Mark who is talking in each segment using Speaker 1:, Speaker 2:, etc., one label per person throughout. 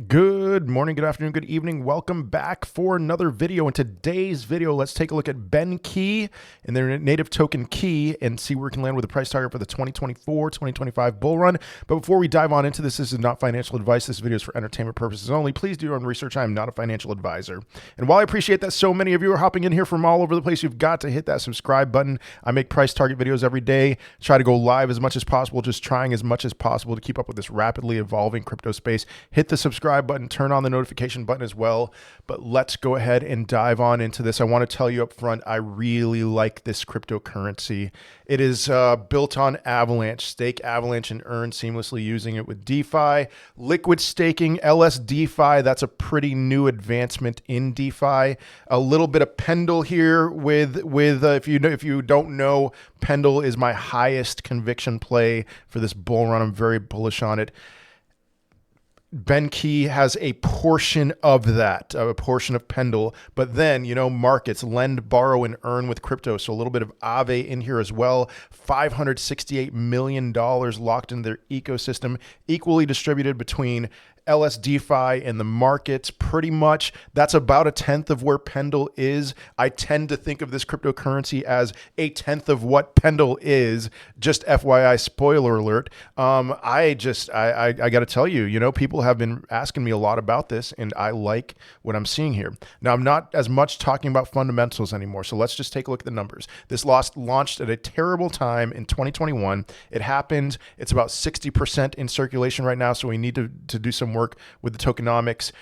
Speaker 1: Good morning, good afternoon, good evening. Welcome back for another video. In today's video, let's take a look at Benqi and their native token key and see where we can land with a price target for the 2024-2025 bull run. But before we dive on into this is not financial advice. This video is for entertainment purposes only. Please do your own research. I am not a financial advisor. And while I appreciate that so many of you are hopping in here from all over the place, you've got to hit that subscribe button. I make price target videos every day. Try to go live as much as possible, just trying as much as possible to keep up with this rapidly evolving crypto space. Hit the subscribe button, turn on the notification button as well. But let's go ahead and dive on into this. I want to tell you up front, I really like this cryptocurrency. It is built on Avalanche, stake Avalanche and earn seamlessly using it with DeFi. Liquid staking, LS DeFi, that's a pretty new advancement in DeFi. A little bit of Pendle here with if you don't know, Pendle is my highest conviction play for this bull run. I'm very bullish on it. Benqi has a portion of that, a portion of Pendle, but then, markets, lend, borrow, and earn with crypto. So a little bit of Aave in here as well. $568 million locked in their ecosystem, equally distributed between LS DeFi and the markets. Pretty much that's about a tenth of where Pendle is. I tend to think of this cryptocurrency as a tenth of what Pendle is. Just FYI, spoiler alert. I got to tell you, people have been asking me a lot about this, and I like what I'm seeing here. Now, I'm not as much talking about fundamentals anymore, so let's just take a look at the numbers. This launched at a terrible time in 2021. It happened. It's about 60% in circulation right now, so we need to do some work with the tokenomics.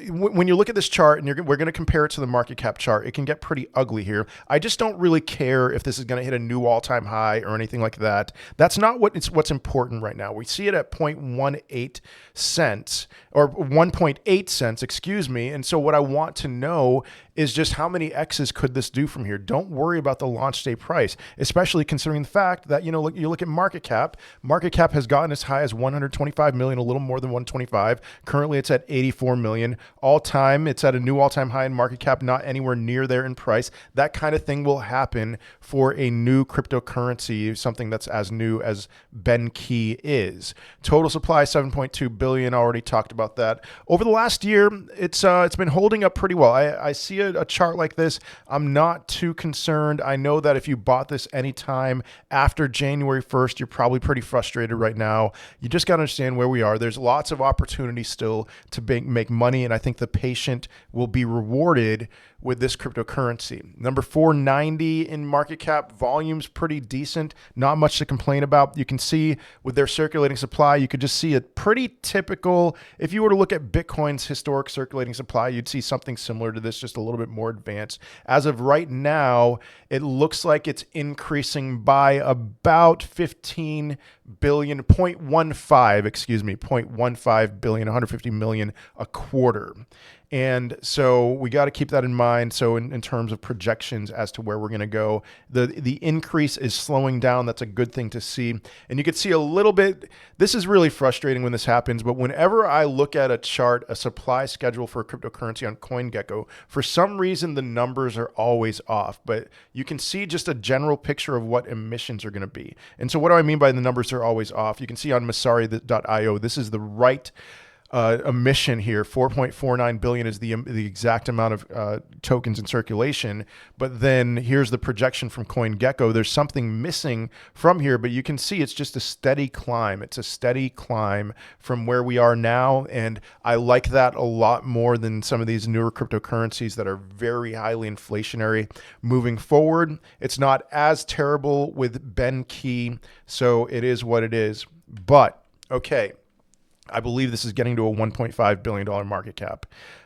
Speaker 1: When you look at this chart, and we're going to compare it to the market cap chart, it can get pretty ugly here. I just don't really care if this is going to hit a new all-time high or anything like that. That's not what's important right now. We see it at 0.18 cents or 1.8 cents, excuse me. And so what I want to know is just how many X's could this do from here? Don't worry about the launch day price, especially considering the fact that, you look at market cap. Market cap has gotten as high as 125 million, a little more than 125. Currently, it's at 84 million. All time, it's at a new all-time high in market cap, not anywhere near there in price. That kind of thing will happen for a new cryptocurrency, something that's as new as Benqi is. Total supply, 7.2 billion. Already talked about that. Over the last year, it's been holding up pretty well. I see a chart like this, I'm not too concerned. I know that if you bought this anytime after January 1st, you're probably pretty frustrated right now. You just got to understand where we are. There's lots of opportunity still to make money, and I think the patient will be rewarded with this cryptocurrency. Number 490 in market cap, volume's pretty decent, not much to complain about. You can see with their circulating supply, you could just see a pretty typical, if you were to look at Bitcoin's historic circulating supply, you'd see something similar to this, just a little bit more advanced. As of right now, it looks like it's increasing by about 15 billion, 0.15 billion, 150 million a quarter. And so we got to keep that in mind. So in terms of projections as to where we're going to go, the increase is slowing down. That's a good thing to see. And you can see a little bit, this is really frustrating when this happens, but whenever I look at a chart, a supply schedule for a cryptocurrency on CoinGecko, for some reason the numbers are always off, but you can see just a general picture of what emissions are going to be. And so what do I mean by the numbers are always off? You can see on Masari.io, this is the right emission here. 4.49 billion is the exact amount of tokens in circulation. But then here's the projection from CoinGecko. There's something missing from here, but you can see it's just a steady climb. It's a steady climb from where we are now. And I like that a lot more than some of these newer cryptocurrencies that are very highly inflationary moving forward. It's not as terrible with Benqi, so it is what it is. But okay, I believe this is getting to a $1.5 billion market cap.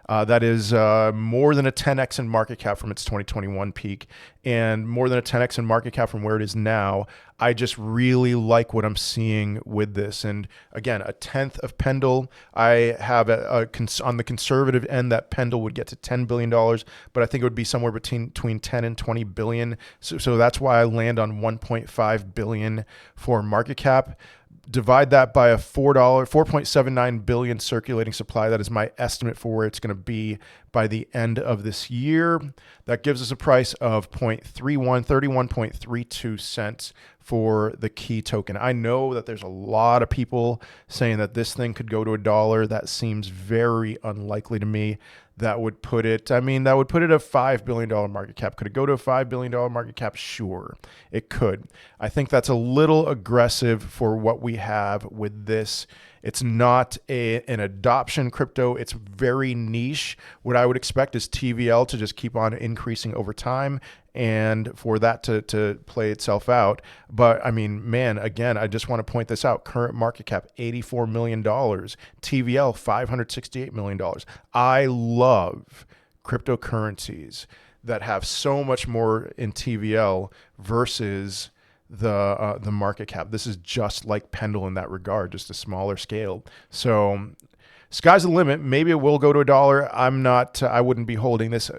Speaker 1: That is more than a 10x in market cap from its 2021 peak, and more than a 10x in market cap from where it is now. I just really like what I'm seeing with this. And again, a tenth of Pendle. I have on the conservative end that Pendle would get to $10 billion, but I think it would be somewhere between 10 and 20 billion. So that's why I land on 1.5 billion for market cap. Divide that by a $4.79 billion circulating supply. That is my estimate for where it's going to be by the end of this year. That gives us a price of 31.32 cents for the Key token. I know that there's a lot of people saying that this thing could go to $1. That seems very unlikely to me. That would put it, I mean, that would put it at a $5 billion market cap. Could it go to a $5 billion market cap? Sure, it could. I think that's a little aggressive for what we have with this. It's not an adoption crypto. It's very niche. What I would expect is TVL to just keep on increasing over time and for that to play itself out. But I mean, man, again, I just want to point this out. Current market cap, $84 million. TVL, $568 million. I love cryptocurrencies that have so much more in TVL versus the market cap. This is just like Pendle in that regard, just a smaller scale. So sky's the limit. Maybe it will go to $1. I'm not, I wouldn't be holding this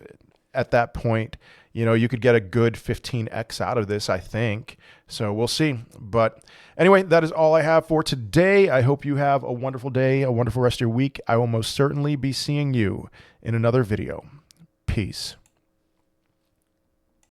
Speaker 1: at that point. You know, you could get a good 15x out of this, I think. So we'll see. But anyway, that is all I have for today. I hope you have a wonderful day, a wonderful rest of your week. I will most certainly be seeing you in another video. Peace.